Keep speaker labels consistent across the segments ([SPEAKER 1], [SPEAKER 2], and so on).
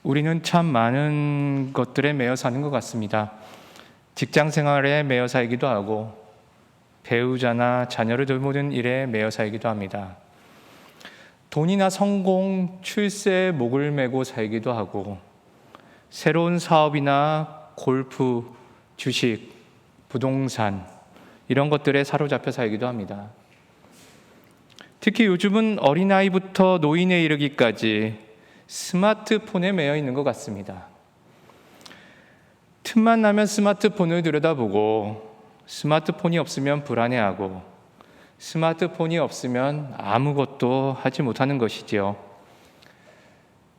[SPEAKER 1] 우리는 참 많은 것들에 매여 사는 것 같습니다. 직장 생활에 매여 살기도 하고 배우자나 자녀를 돌보는 일에 매여 살기도 합니다. 돈이나 성공, 출세에 목을 메고 살기도 하고 새로운 사업이나 골프, 주식, 부동산 이런 것들에 사로잡혀 살기도 합니다. 특히 요즘은 어린아이부터 노인에 이르기까지 스마트폰에 매여 있는 것 같습니다. 틈만 나면 스마트폰을 들여다보고 스마트폰이 없으면 불안해하고 스마트폰이 없으면 아무것도 하지 못하는 것이지요.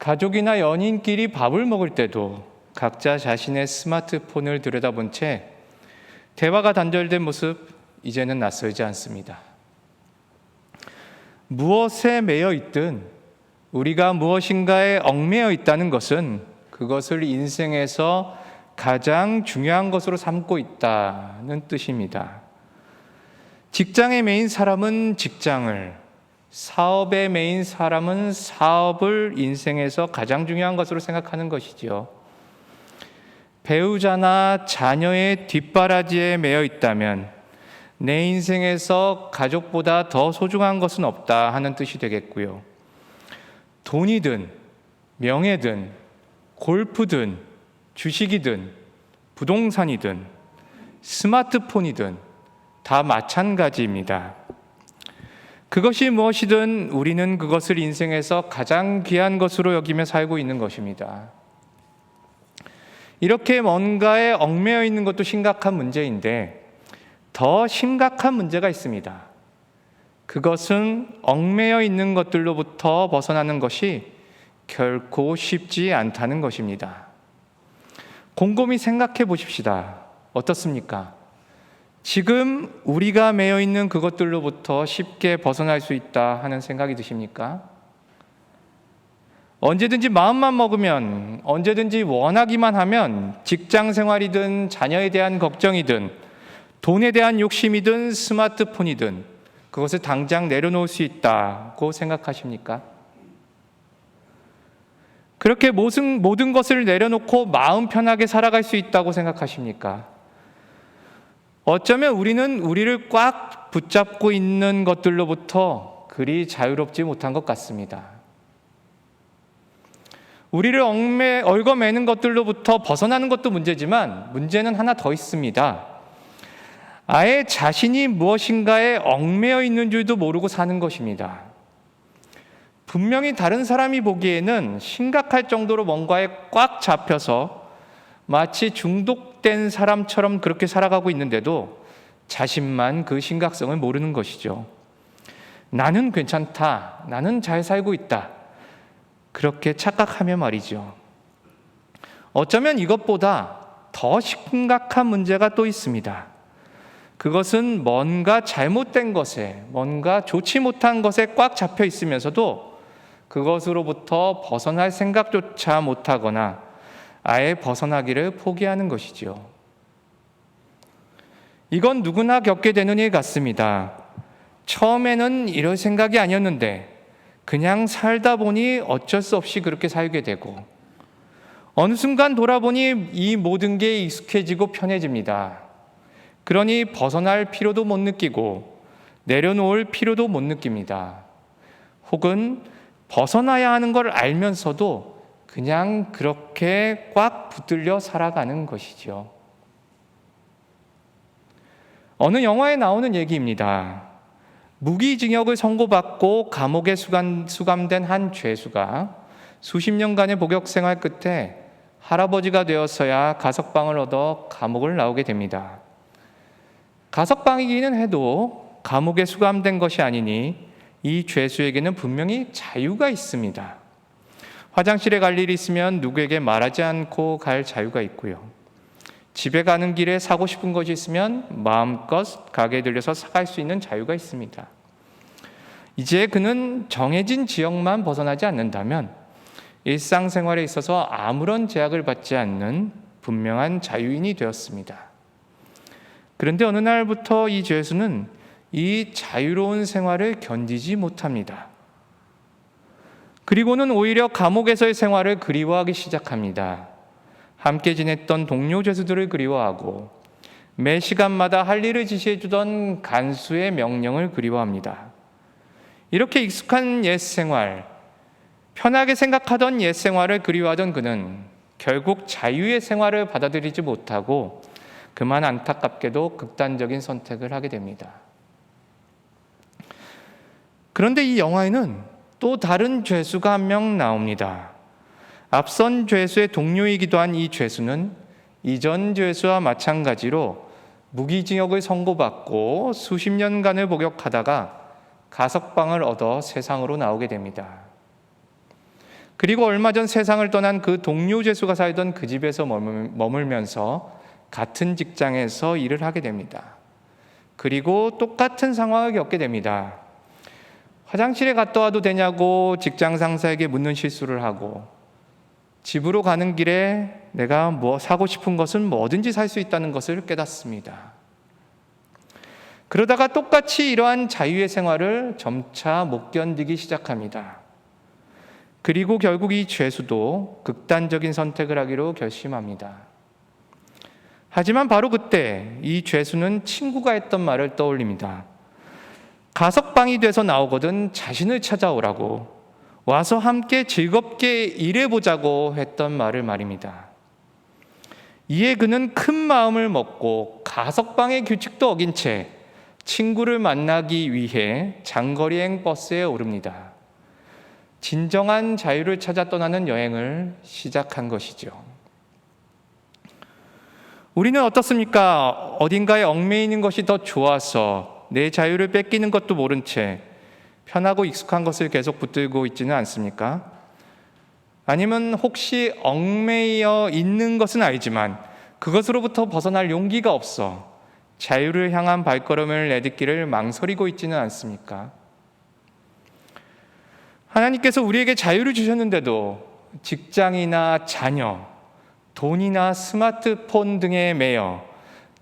[SPEAKER 1] 가족이나 연인끼리 밥을 먹을 때도 각자 자신의 스마트폰을 들여다본 채 대화가 단절된 모습 이제는 낯설지 않습니다. 무엇에 매여 있든 우리가 무엇인가에 얽매여 있다는 것은 그것을 인생에서 가장 중요한 것으로 삼고 있다는 뜻입니다. 직장에 매인 사람은 직장을, 사업에 매인 사람은 사업을 인생에서 가장 중요한 것으로 생각하는 것이지요. 배우자나 자녀의 뒷바라지에 매여 있다면 내 인생에서 가족보다 더 소중한 것은 없다 하는 뜻이 되겠고요. 돈이든 명예든 골프든 주식이든 부동산이든 스마트폰이든 다 마찬가지입니다. 그것이 무엇이든 우리는 그것을 인생에서 가장 귀한 것으로 여기며 살고 있는 것입니다. 이렇게 뭔가에 얽매여 있는 것도 심각한 문제인데 더 심각한 문제가 있습니다. 그것은 얽매여 있는 것들로부터 벗어나는 것이 결코 쉽지 않다는 것입니다. 곰곰이 생각해 보십시다. 어떻습니까? 지금 우리가 매여 있는 그것들로부터 쉽게 벗어날 수 있다 하는 생각이 드십니까? 언제든지 마음만 먹으면, 언제든지 원하기만 하면 직장 생활이든 자녀에 대한 걱정이든 돈에 대한 욕심이든 스마트폰이든 그것을 당장 내려놓을 수 있다고 생각하십니까? 그렇게 모든 것을 내려놓고 마음 편하게 살아갈 수 있다고 생각하십니까? 어쩌면 우리는 우리를 꽉 붙잡고 있는 것들로부터 그리 자유롭지 못한 것 같습니다. 우리를 얽어매는 것들로부터 벗어나는 것도 문제지만 문제는 하나 더 있습니다. 아예 자신이 무엇인가에 얽매여 있는 줄도 모르고 사는 것입니다. 분명히 다른 사람이 보기에는 심각할 정도로 뭔가에 꽉 잡혀서 마치 중독된 사람처럼 그렇게 살아가고 있는데도 자신만 그 심각성을 모르는 것이죠. 나는 괜찮다. 나는 잘 살고 있다. 그렇게 착각하며 말이죠. 어쩌면 이것보다 더 심각한 문제가 또 있습니다. 그것은 뭔가 잘못된 것에, 뭔가 좋지 못한 것에 꽉 잡혀 있으면서도 그것으로부터 벗어날 생각조차 못하거나 아예 벗어나기를 포기하는 것이지요. 이건 누구나 겪게 되는 일 같습니다. 처음에는 이럴 생각이 아니었는데 그냥 살다 보니 어쩔 수 없이 그렇게 살게 되고 어느 순간 돌아보니 이 모든 게 익숙해지고 편해집니다. 그러니 벗어날 필요도 못 느끼고 내려놓을 필요도 못 느낍니다. 혹은 벗어나야 하는 걸 알면서도 그냥 그렇게 꽉 붙들려 살아가는 것이죠. 어느 영화에 나오는 얘기입니다. 무기징역을 선고받고 감옥에 수감된 한 죄수가 수십 년간의 복역 생활 끝에 할아버지가 되어서야 가석방을 얻어 감옥을 나오게 됩니다. 가석방이기는 해도 감옥에 수감된 것이 아니니 이 죄수에게는 분명히 자유가 있습니다. 화장실에 갈 일이 있으면 누구에게 말하지 않고 갈 자유가 있고요. 집에 가는 길에 사고 싶은 것이 있으면 마음껏 가게에 들려서 사갈 수 있는 자유가 있습니다. 이제 그는 정해진 지역만 벗어나지 않는다면 일상생활에 있어서 아무런 제약을 받지 않는 분명한 자유인이 되었습니다. 그런데 어느 날부터 이 죄수는 이 자유로운 생활을 견디지 못합니다. 그리고는 오히려 감옥에서의 생활을 그리워하기 시작합니다. 함께 지냈던 동료 죄수들을 그리워하고 매 시간마다 할 일을 지시해주던 간수의 명령을 그리워합니다. 이렇게 익숙한 옛 생활, 편하게 생각하던 옛 생활을 그리워하던 그는 결국 자유의 생활을 받아들이지 못하고 그만 안타깝게도 극단적인 선택을 하게 됩니다. 그런데 이 영화에는 또 다른 죄수가 한 명 나옵니다. 앞선 죄수의 동료이기도 한 이 죄수는 이전 죄수와 마찬가지로 무기징역을 선고받고 수십 년간을 복역하다가 가석방을 얻어 세상으로 나오게 됩니다. 그리고 얼마 전 세상을 떠난 그 동료 죄수가 살던 그 집에서 머물면서 같은 직장에서 일을 하게 됩니다. 그리고 똑같은 상황을 겪게 됩니다. 화장실에 갔다 와도 되냐고 직장 상사에게 묻는 실수를 하고 집으로 가는 길에 내가 사고 싶은 것은 뭐든지 살 수 있다는 것을 깨닫습니다. 그러다가 똑같이 이러한 자유의 생활을 점차 못 견디기 시작합니다. 그리고 결국 이 죄수도 극단적인 선택을 하기로 결심합니다. 하지만 바로 그때 이 죄수는 친구가 했던 말을 떠올립니다. 가석방이 돼서 나오거든 자신을 찾아오라고, 와서 함께 즐겁게 일해보자고 했던 말을 말입니다. 이에 그는 큰 마음을 먹고 가석방의 규칙도 어긴 채 친구를 만나기 위해 장거리행 버스에 오릅니다. 진정한 자유를 찾아 떠나는 여행을 시작한 것이죠. 우리는 어떻습니까? 어딘가에 얽매이는 것이 더 좋아서 내 자유를 뺏기는 것도 모른 채 편하고 익숙한 것을 계속 붙들고 있지는 않습니까? 아니면 혹시 얽매여 있는 것은 알지만 그것으로부터 벗어날 용기가 없어 자유를 향한 발걸음을 내딛기를 망설이고 있지는 않습니까? 하나님께서 우리에게 자유를 주셨는데도 직장이나 자녀, 돈이나 스마트폰 등에 매여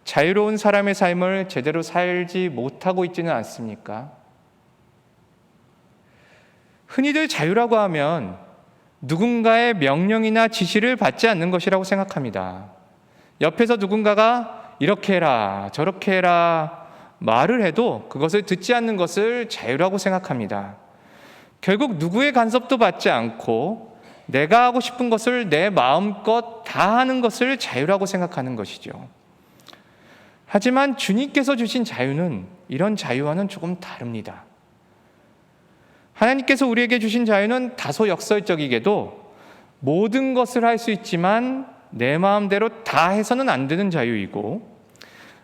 [SPEAKER 1] 자유로운 사람의 삶을 제대로 살지 못하고 있지는 않습니까? 흔히들 자유라고 하면 누군가의 명령이나 지시를 받지 않는 것이라고 생각합니다. 옆에서 누군가가 이렇게 해라, 저렇게 해라 말을 해도 그것을 듣지 않는 것을 자유라고 생각합니다. 결국 누구의 간섭도 받지 않고 내가 하고 싶은 것을 내 마음껏 다 하는 것을 자유라고 생각하는 것이죠. 하지만 주님께서 주신 자유는 이런 자유와는 조금 다릅니다. 하나님께서 우리에게 주신 자유는 다소 역설적이게도 모든 것을 할 수 있지만 내 마음대로 다 해서는 안 되는 자유이고,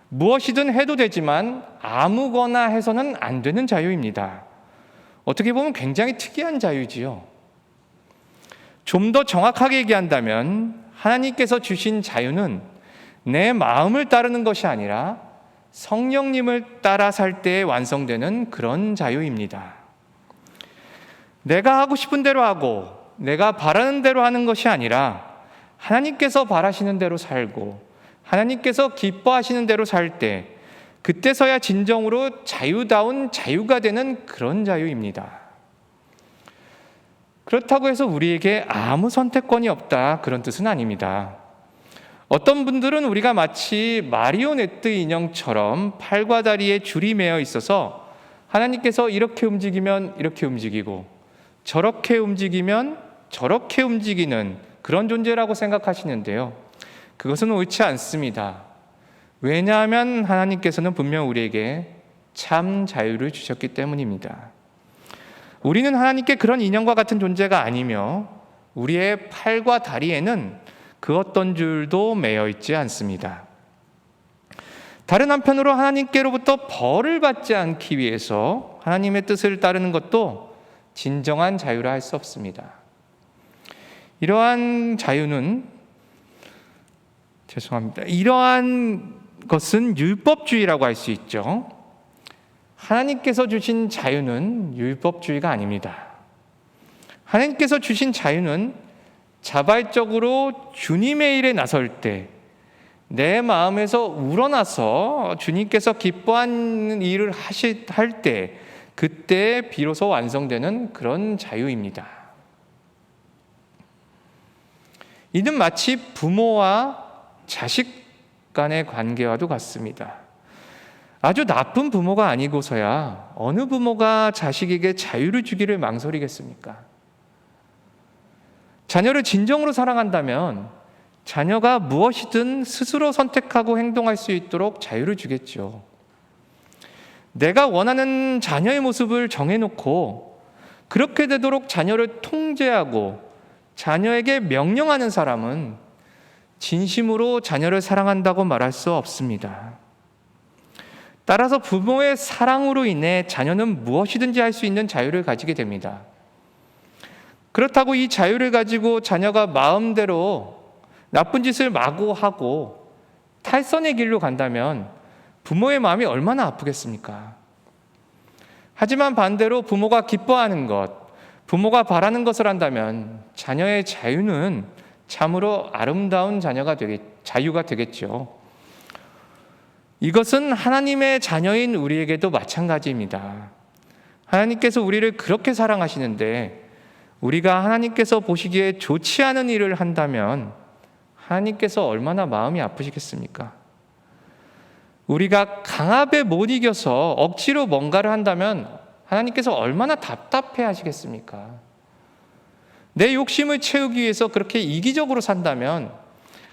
[SPEAKER 1] 무엇이든 해도 되지만 아무거나 해서는 안 되는 자유입니다. 어떻게 보면 굉장히 특이한 자유지요. 좀 더 정확하게 얘기한다면 하나님께서 주신 자유는 내 마음을 따르는 것이 아니라 성령님을 따라 살 때에 완성되는 그런 자유입니다. 내가 하고 싶은 대로 하고 내가 바라는 대로 하는 것이 아니라 하나님께서 바라시는 대로 살고 하나님께서 기뻐하시는 대로 살 때, 그때서야 진정으로 자유다운 자유가 되는 그런 자유입니다. 그렇다고 해서 우리에게 아무 선택권이 없다, 그런 뜻은 아닙니다. 어떤 분들은 우리가 마치 마리오네트 인형처럼 팔과 다리에 줄이 매어 있어서 하나님께서 이렇게 움직이면 이렇게 움직이고 저렇게 움직이면 저렇게 움직이는 그런 존재라고 생각하시는데요. 그것은 옳지 않습니다. 왜냐하면 하나님께서는 분명 우리에게 참 자유를 주셨기 때문입니다. 우리는 하나님께 그런 인형과 같은 존재가 아니며 우리의 팔과 다리에는 그 어떤 줄도 매여 있지 않습니다. 다른 한편으로 하나님께로부터 벌을 받지 않기 위해서 하나님의 뜻을 따르는 것도 진정한 자유라 할 수 없습니다. 이러한 것은 율법주의라고 할 수 있죠. 하나님께서 주신 자유는 율법주의가 아닙니다. 하나님께서 주신 자유는 자발적으로 주님의 일에 나설 때 내 마음에서 우러나서 주님께서 기뻐하는 일을 할 때, 그때 비로소 완성되는 그런 자유입니다. 이는 마치 부모와 자식 간의 관계와도 같습니다. 아주 나쁜 부모가 아니고서야 어느 부모가 자식에게 자유를 주기를 망설이겠습니까? 자녀를 진정으로 사랑한다면 자녀가 무엇이든 스스로 선택하고 행동할 수 있도록 자유를 주겠죠. 내가 원하는 자녀의 모습을 정해놓고 그렇게 되도록 자녀를 통제하고 자녀에게 명령하는 사람은 진심으로 자녀를 사랑한다고 말할 수 없습니다. 따라서 부모의 사랑으로 인해 자녀는 무엇이든지 할 수 있는 자유를 가지게 됩니다. 그렇다고 이 자유를 가지고 자녀가 마음대로 나쁜 짓을 마구 하고 탈선의 길로 간다면 부모의 마음이 얼마나 아프겠습니까? 하지만 반대로 부모가 기뻐하는 것, 부모가 바라는 것을 한다면 자녀의 자유는 참으로 아름다운 자유가 되겠죠. 이것은 하나님의 자녀인 우리에게도 마찬가지입니다. 하나님께서 우리를 그렇게 사랑하시는데 우리가 하나님께서 보시기에 좋지 않은 일을 한다면 하나님께서 얼마나 마음이 아프시겠습니까? 우리가 강압에 못 이겨서 억지로 뭔가를 한다면 하나님께서 얼마나 답답해 하시겠습니까? 내 욕심을 채우기 위해서 그렇게 이기적으로 산다면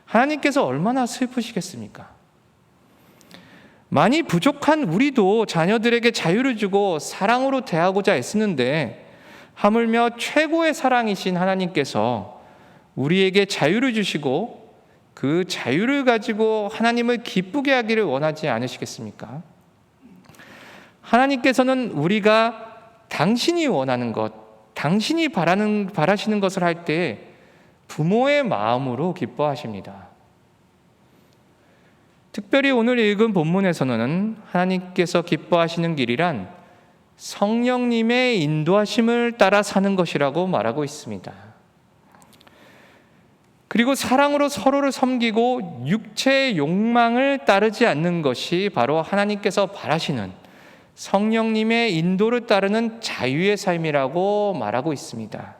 [SPEAKER 1] 하나님께서 얼마나 슬프시겠습니까? 많이 부족한 우리도 자녀들에게 자유를 주고 사랑으로 대하고자 애쓰는데 하물며 최고의 사랑이신 하나님께서 우리에게 자유를 주시고 그 자유를 가지고 하나님을 기쁘게 하기를 원하지 않으시겠습니까? 하나님께서는 우리가 당신이 원하는 것, 당신이 바라시는 것을 할 때 부모의 마음으로 기뻐하십니다. 특별히 오늘 읽은 본문에서는 하나님께서 기뻐하시는 길이란 성령님의 인도하심을 따라 사는 것이라고 말하고 있습니다. 그리고 사랑으로 서로를 섬기고 육체의 욕망을 따르지 않는 것이 바로 하나님께서 바라시는 성령님의 인도를 따르는 자유의 삶이라고 말하고 있습니다.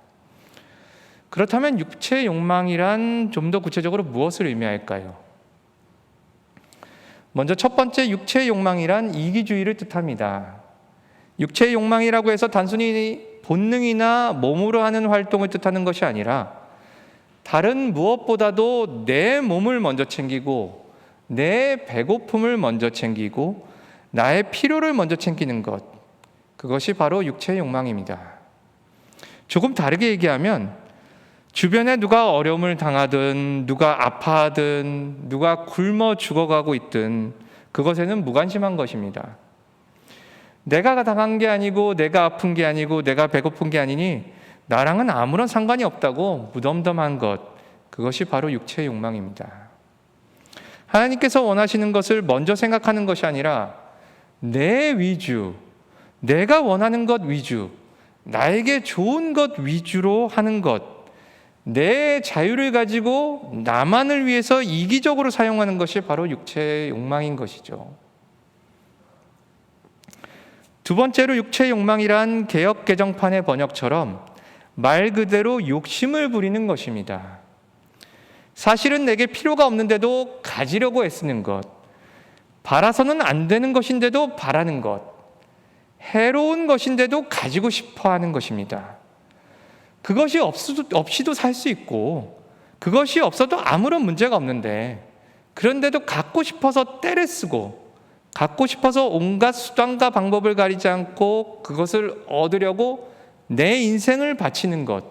[SPEAKER 1] 그렇다면 육체의 욕망이란 좀 더 구체적으로 무엇을 의미할까요? 먼저 첫 번째, 육체의 욕망이란 이기주의를 뜻합니다. 육체의 욕망이라고 해서 단순히 본능이나 몸으로 하는 활동을 뜻하는 것이 아니라 다른 무엇보다도 내 몸을 먼저 챙기고 내 배고픔을 먼저 챙기고 나의 필요를 먼저 챙기는 것, 그것이 바로 육체의 욕망입니다. 조금 다르게 얘기하면 주변에 누가 어려움을 당하든 누가 아파하든 누가 굶어 죽어가고 있든 그것에는 무관심한 것입니다. 내가 당한 게 아니고 내가 아픈 게 아니고 내가 배고픈 게 아니니 나랑은 아무런 상관이 없다고 무덤덤한 것, 그것이 바로 육체의 욕망입니다. 하나님께서 원하시는 것을 먼저 생각하는 것이 아니라 내 위주, 내가 원하는 것 위주, 나에게 좋은 것 위주로 하는 것, 내 자유를 가지고 나만을 위해서 이기적으로 사용하는 것이 바로 육체의 욕망인 것이죠. 두 번째로 육체의 욕망이란 개역 개정판의 번역처럼 말 그대로 욕심을 부리는 것입니다. 사실은 내게 필요가 없는데도 가지려고 애쓰는 것, 바라서는 안 되는 것인데도 바라는 것, 해로운 것인데도 가지고 싶어 하는 것입니다. 그것이 없이도 살 수 있고 그것이 없어도 아무런 문제가 없는데 그런데도 갖고 싶어서 떼를 쓰고 갖고 싶어서 온갖 수단과 방법을 가리지 않고 그것을 얻으려고 내 인생을 바치는 것,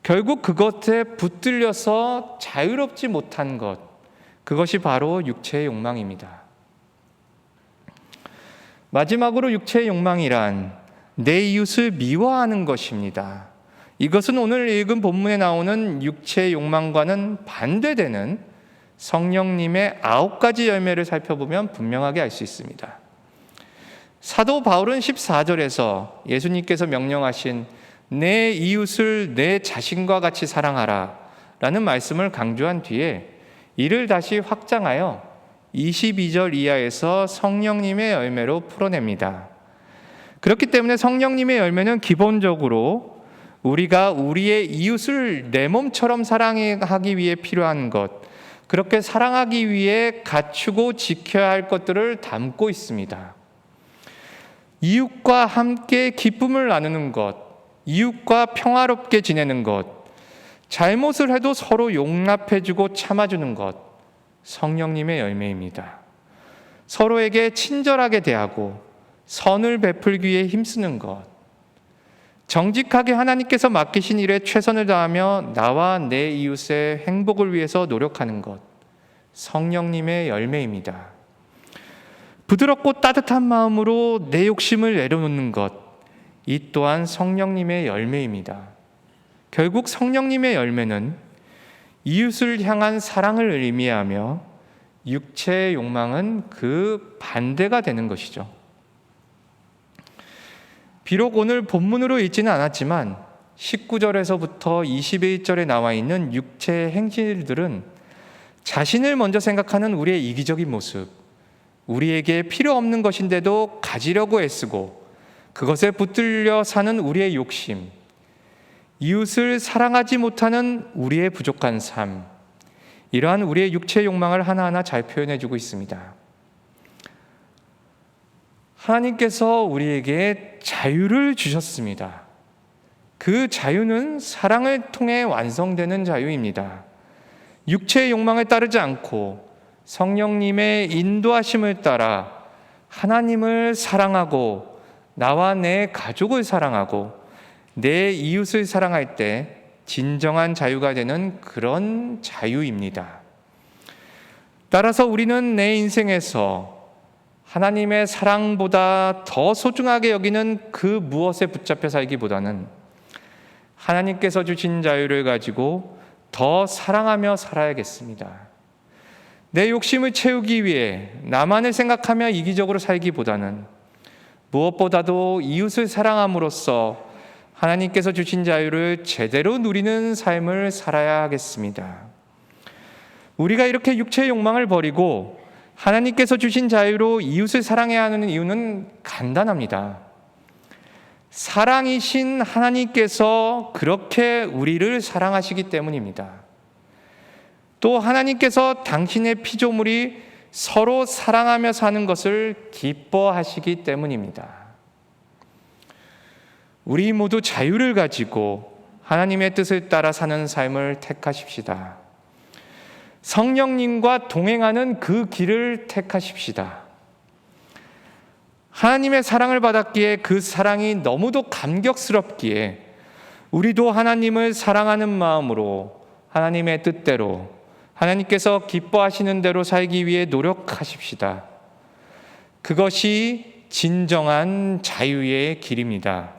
[SPEAKER 1] 결국 그것에 붙들려서 자유롭지 못한 것, 그것이 바로 육체의 욕망입니다. 마지막으로 육체의 욕망이란 내 이웃을 미워하는 것입니다. 이것은 오늘 읽은 본문에 나오는 육체의 욕망과는 반대되는 성령님의 9가지 열매를 살펴보면 분명하게 알 수 있습니다. 사도 바울은 14절에서 예수님께서 명령하신 내 이웃을 내 자신과 같이 사랑하라 라는 말씀을 강조한 뒤에 이를 다시 확장하여 22절 이하에서 성령님의 열매로 풀어냅니다. 그렇기 때문에 성령님의 열매는 기본적으로 우리가 우리의 이웃을 내 몸처럼 사랑하기 위해 필요한 것, 그렇게 사랑하기 위해 갖추고 지켜야 할 것들을 담고 있습니다. 이웃과 함께 기쁨을 나누는 것, 이웃과 평화롭게 지내는 것, 잘못을 해도 서로 용납해주고 참아주는 것, 성령님의 열매입니다. 서로에게 친절하게 대하고 선을 베풀기 위해 힘쓰는 것, 정직하게 하나님께서 맡기신 일에 최선을 다하며 나와 내 이웃의 행복을 위해서 노력하는 것, 성령님의 열매입니다. 부드럽고 따뜻한 마음으로 내 욕심을 내려놓는 것, 이 또한 성령님의 열매입니다. 결국 성령님의 열매는 이웃을 향한 사랑을 의미하며 육체의 욕망은 그 반대가 되는 것이죠. 비록 오늘 본문으로 읽지는 않았지만 19절에서부터 21절에 나와 있는 육체의 행실들은 자신을 먼저 생각하는 우리의 이기적인 모습, 우리에게 필요 없는 것인데도 가지려고 애쓰고 그것에 붙들려 사는 우리의 욕심, 이웃을 사랑하지 못하는 우리의 부족한 삶, 이러한 우리의 육체의 욕망을 하나하나 잘 표현해주고 있습니다. 하나님께서 우리에게 자유를 주셨습니다. 그 자유는 사랑을 통해 완성되는 자유입니다. 육체의 욕망을 따르지 않고 성령님의 인도하심을 따라 하나님을 사랑하고 나와 내 가족을 사랑하고 내 이웃을 사랑할 때 진정한 자유가 되는 그런 자유입니다. 따라서 우리는 내 인생에서 하나님의 사랑보다 더 소중하게 여기는 그 무엇에 붙잡혀 살기보다는 하나님께서 주신 자유를 가지고 더 사랑하며 살아야겠습니다. 내 욕심을 채우기 위해 나만을 생각하며 이기적으로 살기보다는 무엇보다도 이웃을 사랑함으로써 하나님께서 주신 자유를 제대로 누리는 삶을 살아야 하겠습니다. 우리가 이렇게 육체의 욕망을 버리고 하나님께서 주신 자유로 이웃을 사랑해야 하는 이유는 간단합니다. 사랑이신 하나님께서 그렇게 우리를 사랑하시기 때문입니다. 또 하나님께서 당신의 피조물이 서로 사랑하며 사는 것을 기뻐하시기 때문입니다. 우리 모두 자유를 가지고 하나님의 뜻을 따라 사는 삶을 택하십시다. 성령님과 동행하는 그 길을 택하십시다. 하나님의 사랑을 받았기에 그 사랑이 너무도 감격스럽기에 우리도 하나님을 사랑하는 마음으로 하나님의 뜻대로 하나님께서 기뻐하시는 대로 살기 위해 노력하십시다. 그것이 진정한 자유의 길입니다.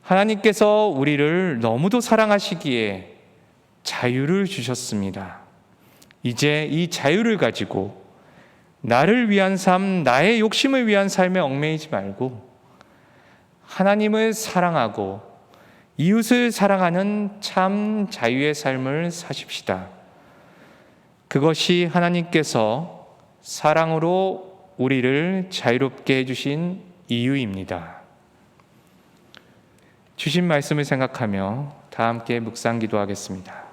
[SPEAKER 1] 하나님께서 우리를 너무도 사랑하시기에 자유를 주셨습니다. 이제 이 자유를 가지고 나를 위한 삶, 나의 욕심을 위한 삶에 얽매이지 말고 하나님을 사랑하고 이웃을 사랑하는 참 자유의 삶을 사십시다. 그것이 하나님께서 사랑으로 우리를 자유롭게 해주신 이유입니다. 주신 말씀을 생각하며 다 함께 묵상 기도하겠습니다.